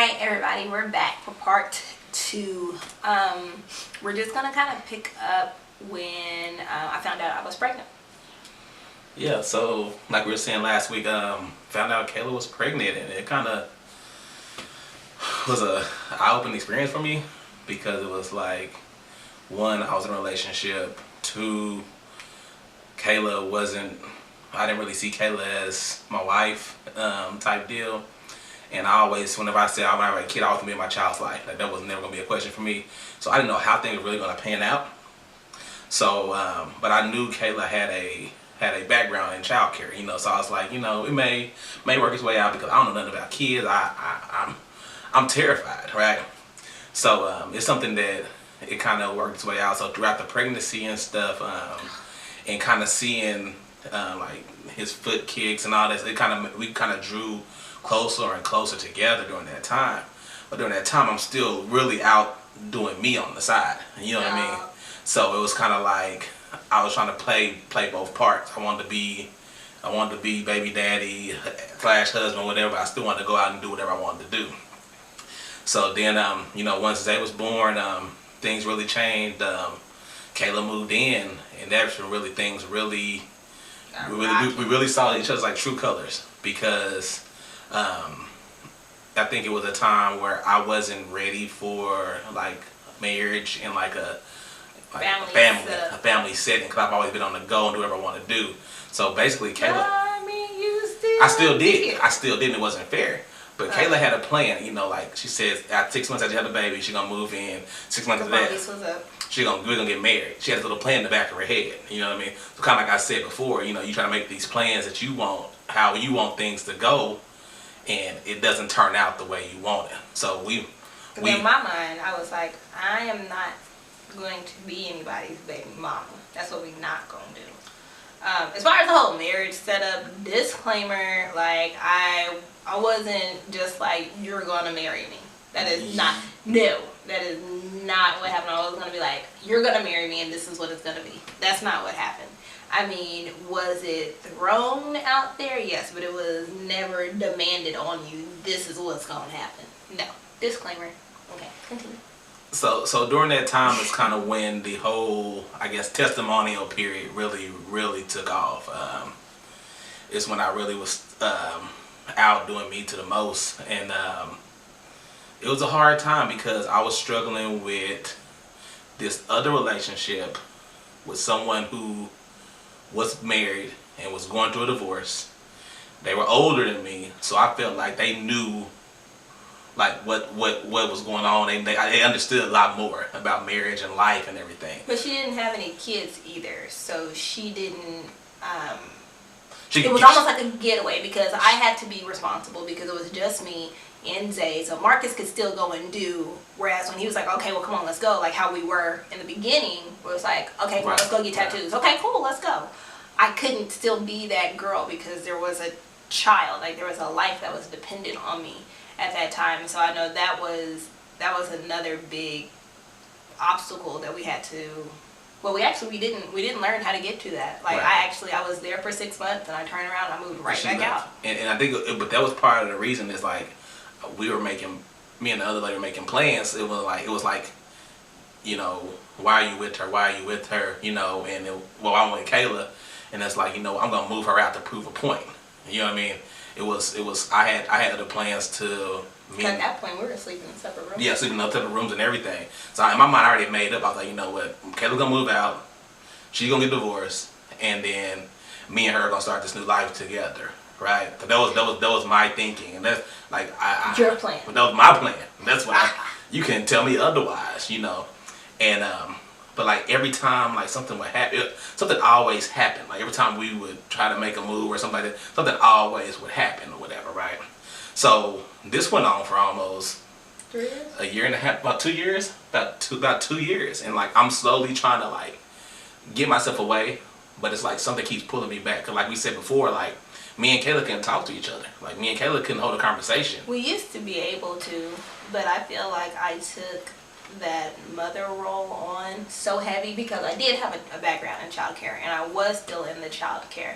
Alright everybody, we're back for part 2. We're just gonna kind of pick up when I found out I was pregnant. Yeah, so like we were saying last week, found out Kayla was pregnant, and it kind of was a eye-opening experience for me because it was like, one, I was in a relationship. 2, I didn't really see Kayla as my wife type deal. And I always, whenever I said I want to have a kid, I was going to be in my child's life. Like, that was never going to be a question for me. So I didn't know how things were really going to pan out. So, but I knew Kayla had a background in childcare, so I was like, it may work its way out because I don't know nothing about kids. I'm terrified, right? So it's something that it kind of worked its way out. So throughout the pregnancy and stuff, and kind of seeing like his foot kicks and all this, we kind of drew closer and closer together during that time. But during that time, I'm still really out doing me on the side. You know what I mean? So it was kind of like I was trying to play both parts. I wanted to be baby daddy / husband, whatever. But I still wanted to go out and do whatever I wanted to do. So then, once Zay was born, things really changed. Kayla moved in, and that's when really things really, we really saw each other like true colors, because I think it was a time where I wasn't ready for like marriage and like a family setting, because I've always been on the go and do whatever I want to do. So basically, Kayla, I still did. It wasn't fair. But Kayla had a plan, like she says, at 6 months after she had a baby, she's gonna move in. 6 months after that, we're gonna get married. She has a little plan in the back of her head. You know what I mean? So kind of like I said before, you try to make these plans that you want, how you want things to go, and it doesn't turn out the way you want it. So in my mind, I was like, I am not going to be anybody's baby mama. That's what we're not gonna do. As far as the whole marriage setup, disclaimer, like I wasn't just like, you're gonna marry me. That is not, no, that is not what happened. I was gonna be like, you're gonna marry me and this is what it's gonna be. That's not what happened. I mean, was it thrown out there? Yes, but it was never demanded on you, this is what's gonna happen. No. Disclaimer. Okay, continue. So during that time is kind of when the whole, I guess, testimonial period really took off. It's when I really was out doing me to the most, and it was a hard time because I was struggling with this other relationship with someone who was married and was going through a divorce. They were older than me, so I felt like they knew like what was going on. They understood a lot more about marriage and life and everything. But she didn't have any kids either, so she didn't. It was almost like a getaway because I had to be responsible because it was just me and Zay. So Marcus could still go and do. Whereas when he was like, okay, well, come on, let's go. Like how we were in the beginning, it was like, okay, well, let's go get tattoos. Okay, cool, let's go. I couldn't still be that girl because there was a child. Like there was a life that was dependent on me at that time. So I know that was another big obstacle that we had to. Well, we didn't learn how to get to that. Like I was there for 6 months and I turned around and I moved right back out. And I think, but that was part of the reason. Is like me and the other lady were making plans. It was like, why are you with her? Why are you with her? And I'm with Kayla, and it's like, I'm gonna move her out to prove a point. You know what I mean? It was. I had other plans to. At that point, we were sleeping in separate rooms. Yeah, sleeping in separate rooms and everything. So in my mind, I already made up. I was like, you know what? Kayla's gonna move out. She's gonna get divorced, and then me and her are gonna start this new life together, right? But that was my thinking, and that's like your plan. That was my plan. That's what you can't tell me otherwise, And but like every time like something would happen, something always happened. Like every time we would try to make a move or something like that, something always would happen or whatever, right? So this went on for almost 3 years? A year and a half, about 2 years, about 2 years, and like I'm slowly trying to like get myself away, but it's like something keeps pulling me back. Cause like we said before, like me and Kayla couldn't talk to each other. Like me and Kayla couldn't hold a conversation. We used to be able to, but I feel like I took that mother role on so heavy because I did have a background in childcare and I was still in the childcare.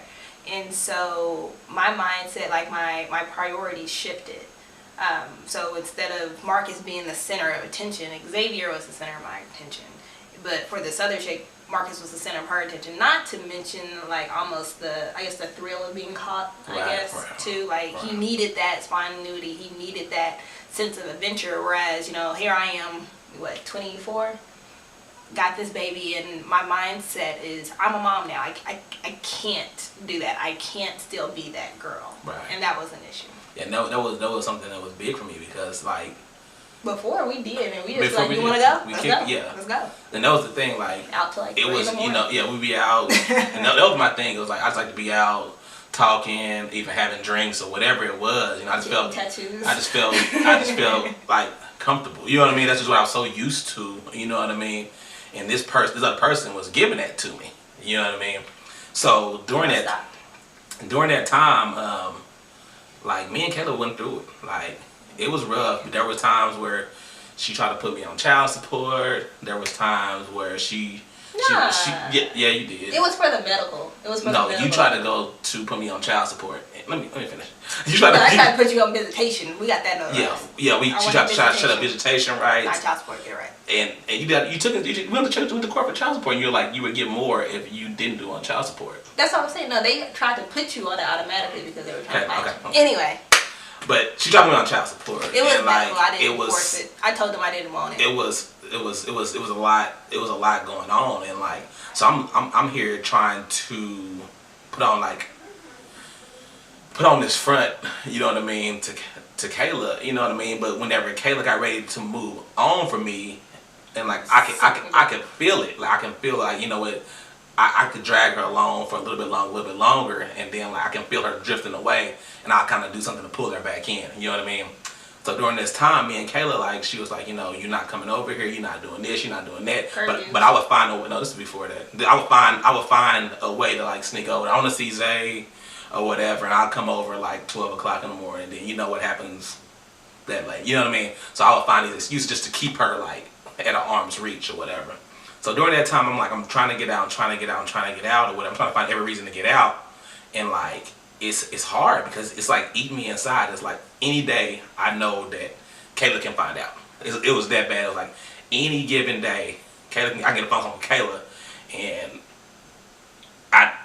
And so my mindset, like my priorities shifted. So instead of Marcus being the center of attention, Xavier was the center of my attention. But for this other chick, Marcus was the center of her attention. Not to mention, like, almost the thrill of being caught, too. Like, he needed that spontaneity. He needed that sense of adventure. Whereas, here I am, 24? Got this baby, and my mindset is, I'm a mom now. I can't do that. I can't still be that girl. Right. And that was an issue. Yeah, no, that was something that was big for me because, like, before we did, and we just like, you want to go? Let's go. Yeah. Let's go. And that was the thing, like, out to like it 3 was, in the morning. we'd be out, and that was my thing. It was like, I just like to be out talking, even having drinks or whatever it was. I just felt tattoos. I just felt like comfortable. You know what I mean? That's just what I was so used to. You know what I mean? And this other person was giving that to me. You know what I mean? So during that time, like, me and Kayla went through it. Like, it was rough. There were times where she tried to put me on child support. There was times where she yeah, you did. It was for the medical. You tried to go to put me on child support. Let me finish. I tried to put you on visitation. We got that. She tried to shut up visitation rights. Not child support, you're right. And you went to court for child support, and you're like, you would get more if you didn't do on child support. That's what I'm saying. No, they tried to put you on it automatically because they were trying to fight you. Okay. Anyway. But she dropped me on child support. It was medical. I didn't force it. I told them I didn't want it. It was a lot. It was a lot going on, and like, so I'm here trying to put on this front. You know what I mean, to Kayla. You know what I mean. But whenever Kayla got ready to move on from me, and like I can feel it. Like, I can feel like, you know what, I could drag her along for a little bit longer, and then like I can feel her drifting away, and I'll kind of do something to pull her back in. You know what I mean? So during this time, me and Kayla, like, she was like, you're not coming over here, you're not doing this, you're not doing that. But I would find a way. No, this is before that. I would find a way to like sneak over. I want to see Zay or whatever, and I'll come over like 12 o'clock in the morning. And then you know what happens that late. You know what I mean? So I would find these excuses just to keep her like at an arm's reach or whatever. So during that time, I'm trying to get out, or whatever. I'm trying to find every reason to get out, and like, it's hard because it's like eating me inside. It's like any day I know that Kayla can find out. It was that bad. It was like any given day, I get a phone call from Kayla, and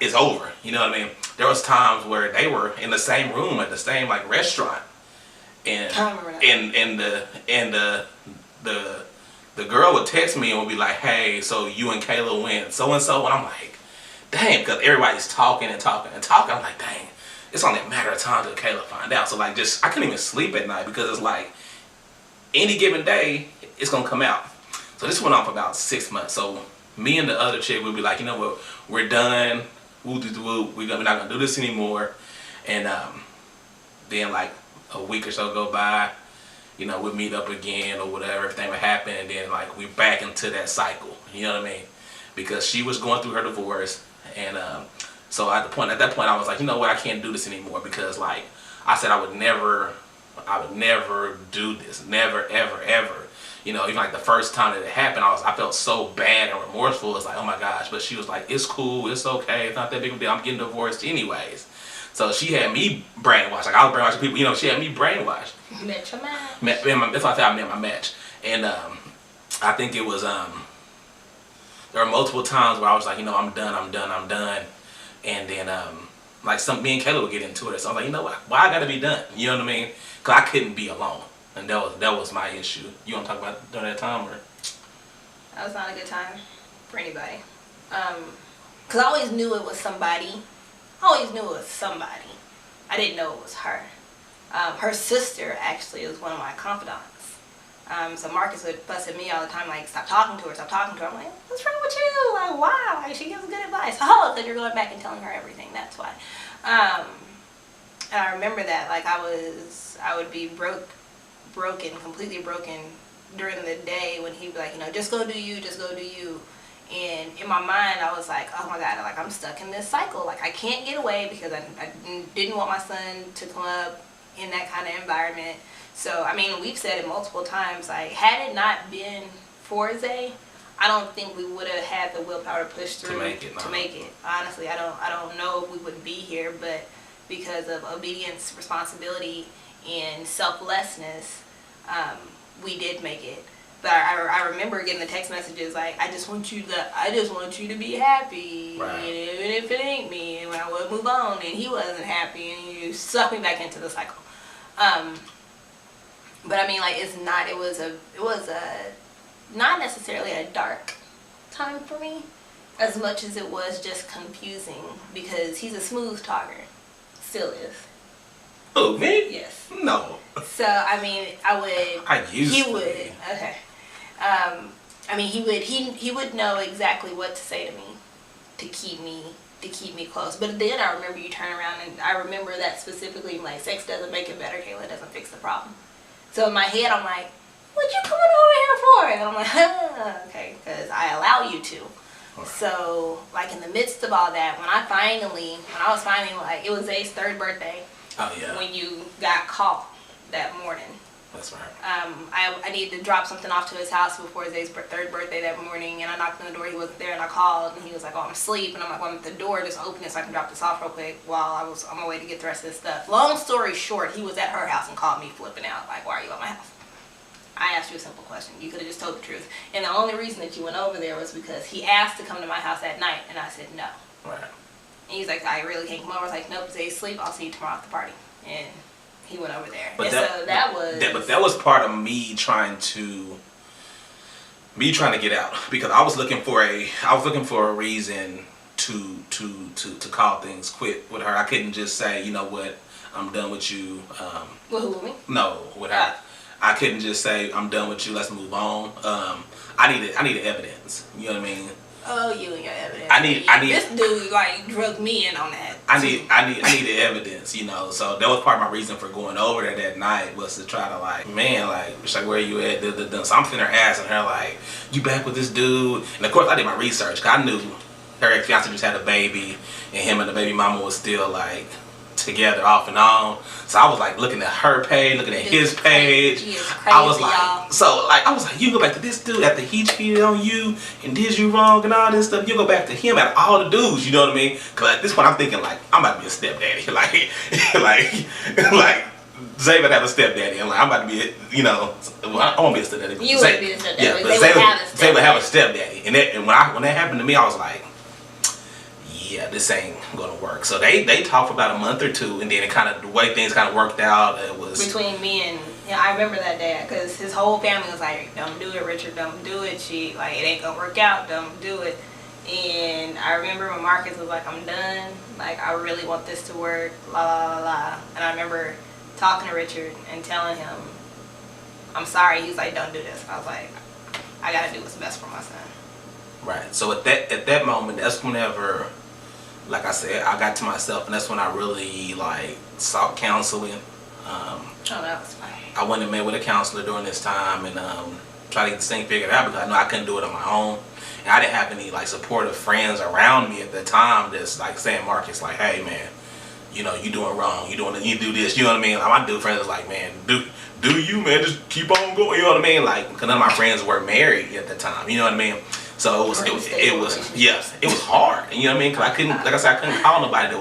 it's over. You know what I mean? There was times where they were in the same room at the same like restaurant, and the girl would text me and would be like, hey, so you and Kayla went so and so, and I'm like, dang, because everybody's talking. I'm like, dang, it's only a matter of time till Kayla find out. So like, I couldn't even sleep at night because it's like any given day it's gonna come out. So this went on for about 6 months. So me and the other chick would be like, you know what, we're done. We're not gonna do this anymore. And then like a week or so go by. We'd meet up again or whatever, everything would happen, and then like we're back into that cycle. You know what I mean? Because she was going through her divorce, and so at that point I was like, you know what, I can't do this anymore, because like I said I would never do this, never, ever, ever. Even like the first time that it happened, I felt so bad and remorseful. It's like, oh my gosh, but she was like, it's cool, it's okay, it's not that big of a deal, I'm getting divorced anyways. So she had me brainwashed. Like, I was brainwashing people. She had me brainwashed. Met your match. That's why I said I met my match. And I think it was, there were multiple times where I was like, I'm done. And then, like, me and Kayla would get into it. So I was like, you know what? Why I gotta be done? You know what I mean? Because I couldn't be alone. And that was my issue. You want to talk about during that time? Or? That was not a good time for anybody. Because I always knew it was somebody. I didn't know it was her. Her sister actually was one of my confidants. So Marcus would fuss at me all the time, like, stop talking to her. I'm like, what's wrong with you? Like, why? Like, she gives good advice. Oh, because you're going back and telling her everything. That's why. And I remember that, like, I would be completely broken during the day when he'd be like, just go do you. And in my mind, I was like, oh my God, like, I'm stuck in this cycle. Like, I can't get away because I didn't want my son to come up in that kind of environment. So, I mean, we've said it multiple times, like, had it not been for Zay, I don't think we would have had the willpower to push through to make it. Honestly, I don't know if we would be here, but because of obedience, responsibility, in selflessness, we did make it. But I remember getting the text messages like, I just want you to be happy, right. even if it ain't me. And when I would move on, and he wasn't happy, and you sucked me back into the cycle. But I mean, like, it was a not necessarily a dark time for me, as much as it was just confusing, because he's a smooth talker, still is. Who, me? Yes. No. So I mean, he would. Okay. I mean, he would know exactly what to say to me to keep me close. But then I remember you turn around, and I remember that specifically, like, sex doesn't make it better, Kayla, doesn't fix the problem. So in my head, I'm like, what you coming over here for? And I'm like, okay, because I allow you to. Right. So, like, in the midst of all that, when I was finally, like, it was Zay's 3rd birthday. Oh, yeah. When you got caught that morning. That's right. I needed to drop something off to his house before Zay's 3rd birthday that morning, and I knocked on the door. He wasn't there, and I called, and he was like, "Oh, I'm asleep." And I'm like, "Well, I'm at the door. Just open it so I can drop this off real quick while I was on my way to get the rest of this stuff." Long story short, he was at her house and called me flipping out, like, "Why are you at my house?" I asked you a simple question. You could have just told the truth. And the only reason that you went over there was because he asked to come to my house at night, and I said no. Right. And he's like, "I really can't come over." I was like, "Nope, Zay's asleep. I'll see you tomorrow at the party." And he went over there. But But that was part of me trying to get out, because I was looking for a reason to call things quit with her. I couldn't just say, you know what, I'm done with you. With who, me? No, with her. I couldn't just say, I'm done with you, let's move on. I needed evidence. You know what I mean? Oh, you and your evidence. I need this dude like drugged me in on that. I needed evidence, you know. So that was part of my reason for going over there that night, was to try to, like, man, like, it's like, where you at? So I'm sitting there asking her, like, you back with this dude? And of course I did my research, because I knew her ex-fiance just had a baby, and him and the baby mama was still, like, together off and on. So I was like looking at her page, looking at his page. Crazy, I was like, you go back to this dude after he cheated on you and did you wrong and all this stuff. You go back to him at all the dudes. You know what I mean? Because at this point I'm thinking, like, I'm about to be a stepdaddy. like Zay would have a stepdaddy, and like, I'm about to be, you know, I won't be a stepdaddy. You would be a stepdaddy. Yeah, but Zay would have a stepdaddy, and when that happened to me, I was like, yeah, this ain't gonna work. So they talked for about a month or two, and then the way things kind of worked out, it was between me and, yeah, I remember that day, because his whole family was like, "Don't do it, Richard. Don't do it. It ain't gonna work out. Don't do it." And I remember when Marcus was like, "I'm done. Like, I really want this to work. La la la la." And I remember talking to Richard and telling him, "I'm sorry." He was like, "Don't do this." I was like, "I gotta do what's best for my son." Right. So at that moment, that's whenever, like I said, I got to myself, and that's when I really, like, sought counseling. That was fine. I went and met with a counselor during this time, and tried to get this thing figured out, because I knew I couldn't do it on my own, and I didn't have any, like, supportive friends around me at the time that's, like, saying, Marcus, like, hey man, you know, you doing wrong, you do this, you know what I mean? Like, my dude friends was like, man, do you, man, just keep on going, you know what I mean? Like, because none of my friends were married at the time, you know what I mean? So it was hard, you know what I mean? Because I couldn't call nobody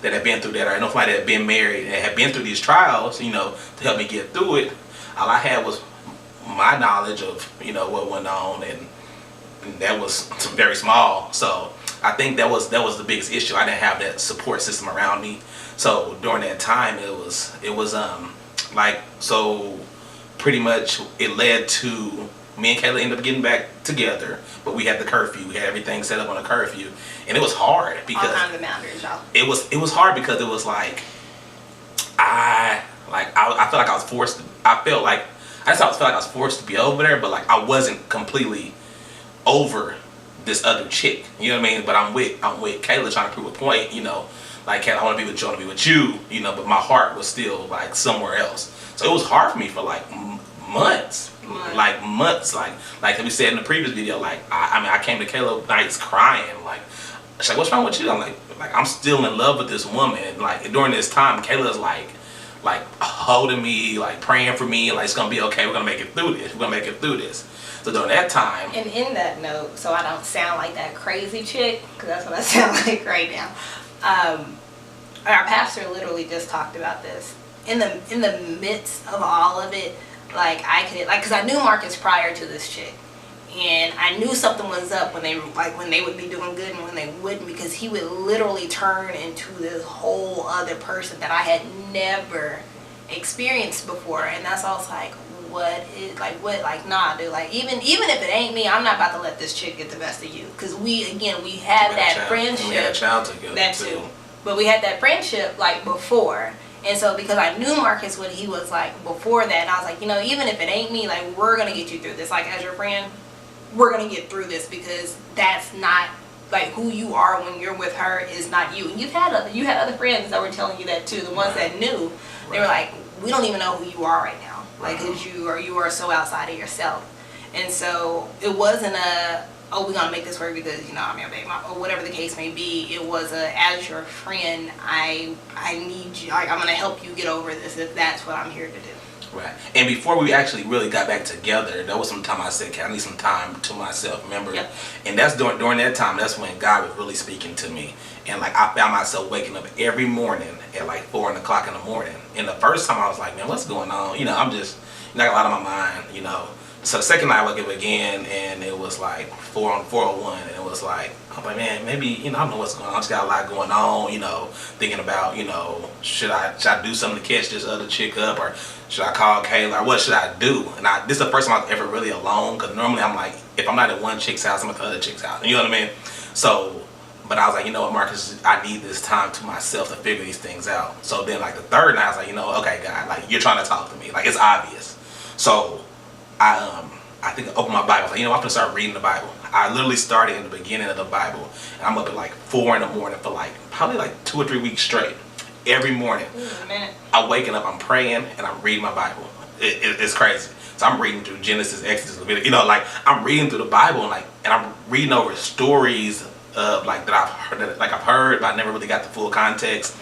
that had been through that, or nobody that had been married and had been through these trials, you know, to help me get through it. All I had was my knowledge of, you know, what went on, and that was very small. So I think that was the biggest issue. I didn't have that support system around me. So during that time, it was like, so pretty much it led to me and Kayla ended up getting back together, but we had the curfew. We had everything set up on a curfew, and it was hard because all kinds of boundaries, y'all. It was hard because it was like I felt like I was forced. I felt like I was forced to be over there, but like I wasn't completely over this other chick. You know what I mean? But I'm with Kayla trying to prove a point. You know, like, Kayla, I want to be with you. I want to be with you. You know, but my heart was still like somewhere else. So it was hard for me for like months. Like months, like we said in the previous video, like I came to Kayla nights crying, like she's like, what's wrong with you? I'm like I'm still in love with this woman. And like during this time, Kayla's like holding me, like praying for me, like it's gonna be okay. We're gonna make it through this. So during that time, and in that note, so I don't sound like that crazy chick, because that's what I sound like right now. Our pastor literally just talked about this. in the midst of all of it, like I could like, because I knew Marcus prior to this chick, and I knew something was up when they would be doing good and when they wouldn't, because he would literally turn into this whole other person that I had never experienced before. And that's all. It's like, nah, dude, like even if it ain't me, I'm not about to let this chick get the best of you, because we had that friendship. We had a child together, that too. But we had that friendship like before. And so because I knew Marcus, what he was like before that, and I was like, you know, even if it ain't me, like, we're going to get you through this. Like, as your friend, we're going to get through this, because that's not, like, who you are when you're with her is not you. And you had other friends that were telling you that too. The ones that knew, they were like, we don't even know who you are right now. Like, because you are so outside of yourself. And so it wasn't oh, we're going to make this work because, you know, I'm your baby mom, or whatever the case may be. It was as your friend, I need you, I'm going to help you get over this if that's what I'm here to do. Right. And before we actually really got back together, there was some time I said, okay, I need some time to myself, remember? Yep. And that's during that time, that's when God was really speaking to me. And like, I found myself waking up every morning at like 4 o'clock in the morning. And the first time I was like, man, what's going on? You know, I'm just, not a lot on my mind, you know. So the second night I woke up again, and it was like 4:01, and it was like, I'm like, man, maybe, you know, I don't know what's going on. I just got a lot going on, you know, thinking about, you know, should I do something to catch this other chick up, or should I call Kayla, or what should I do? And this is the first time I was ever really alone, because normally I'm like, if I'm not at one chick's house, I'm at the other chick's house. You know what I mean? So, but I was like, you know what, Marcus, I need this time to myself to figure these things out. So then like the third night, I was like, you know, okay, God, like, you're trying to talk to me. Like, it's obvious. So I think I opened my Bible. I was like, you know, I'm going to start reading the Bible. I literally started in the beginning of the Bible. And I'm up at like 4 in the morning for like probably like 2 or 3 weeks straight. Every morning. I'm waking up, I'm praying, and I'm reading my Bible. It's crazy. So I'm reading through Genesis, Exodus, Leviticus. You know, like, I'm reading through the Bible, and I'm reading over stories of like that I've heard, but I never really got the full context.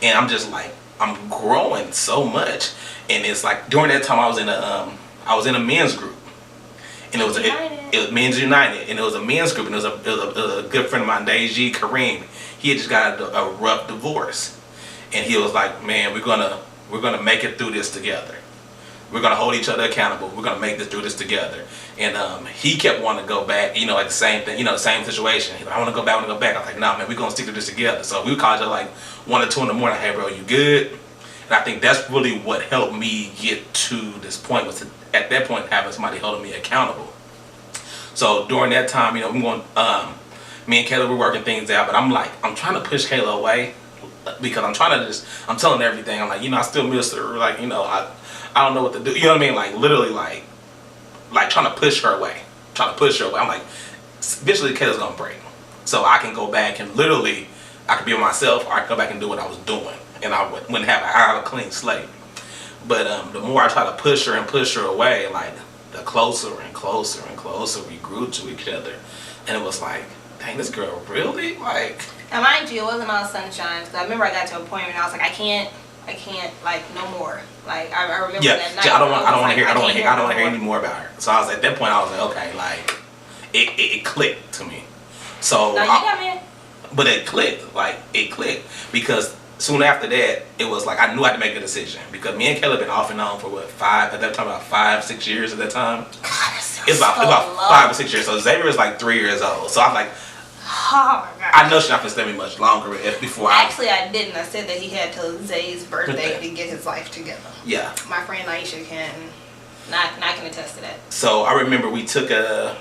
And I'm just like, I'm growing so much. And it's like during that time I was in a men's group, and it was Men's United, and it was a men's group, and it was a good friend of mine, Deji Kareem. He had just got a rough divorce, and he was like, man, we're gonna make it through this together. We're gonna hold each other accountable. We're gonna make this through this together. And he kept wanting to go back, you know, like the same thing, you know, the same situation. He's like, I want to go back. I was like, nah, man, we're gonna stick to this together. So we would call each other like 1 or 2 in the morning. Hey, bro, you good? And I think that's really what helped me get to this point, was at that point having somebody holding me accountable. So during that time, you know, me and Kayla were working things out, but I'm trying to push Kayla away, because I'm telling her everything. I'm like, you know, I still miss her. Like, you know, I don't know what to do. You know what I mean? Like, literally, like trying to push her away. I'm like, eventually Kayla's gonna break. So I can go back and literally, I could be with myself, or I could go back and do what I was doing. And I have a clean slate. But the more I try to push her away, like, the closer and closer and closer we grew to each other. And it was like, dang, this girl really? Like. Now, mind you, it wasn't all sunshine, because I remember I got to a point where I was like, I can't, like, no more. Like, I remember that night. I don't want to hear any more about her. So I was at that point, I was like, okay, like, it clicked to me. So. No, you got me. But it clicked, because soon after that, it was like, I knew I had to make a decision, because me and Kayla had been off and on for what, 5, 6 years at that time. God, it's about 5 or 6 years. So Xavier was like 3 years old. So I was like, oh my God. I know she's not gonna stay me much longer before. Actually, I didn't. I said that he had till Zay's birthday to get his life together. Yeah. My friend Aisha can attest to that. So I remember we took a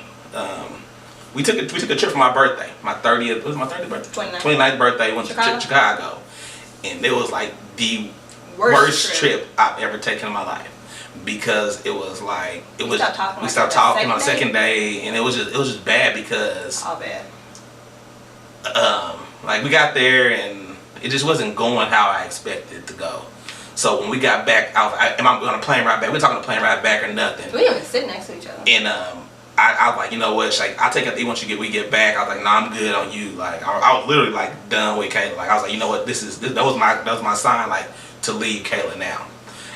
trip for my birthday. My 30th, was my 30th birthday? 29th birthday. We went to Chicago. And it was like the worst trip I've ever taken in my life, because it was like, we stopped talking on the second day, and it was just bad, because all bad. Like, we got there and it just wasn't going how I expected it to go. So when we got back, I was like, am I on a plane ride back? We're talking a plane ride back or nothing. We didn't even sit next to each other. And I was like, you know what? She's like, I'll take it once we get back. I was like, nah, I'm good on you. Like, I was literally like done with Kayla. Like, I was like, you know what? That was my sign, like, to leave Kayla now.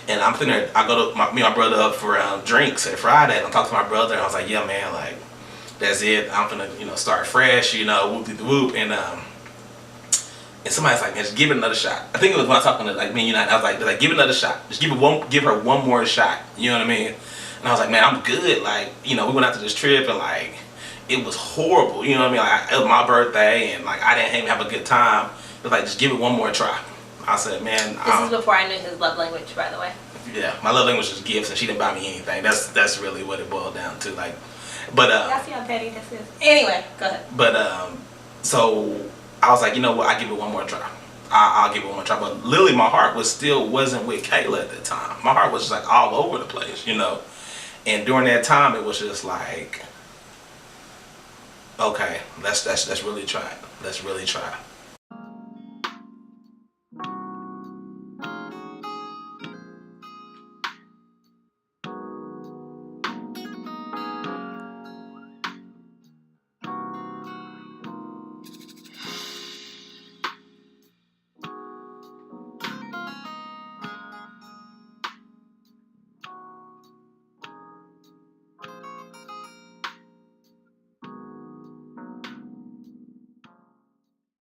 And I'm sitting there. I go to me and my brother up for drinks at Friday. And I'm talking to my brother. And I was like, yeah, man, like, that's it. I'm gonna, you know, start fresh. You know, whoop de whoop. And And somebody's like, man, just give it another shot. I think it was when I was talking to like me and you, and I was like, give it another shot. Just give her one more shot. You know what I mean? And I was like, man, I'm good. Like, you know, we went out to this trip and like, it was horrible. You know what I mean? Like, it was my birthday and like, I didn't even have a good time. It was like, just give it one more try. I said, man. This is before I knew his love language, by the way. Yeah, my love language was gifts, and she didn't buy me anything. That's really what it boiled down to. Like, but I see how petty this is. Anyway, go ahead. But so I was like, you know what? I give it one more try. I'll give it one more try. But literally, my heart wasn't with Kayla at the time. My heart was just like all over the place, you know. And during that time, it was just like, okay, let's really try it. Let's really try.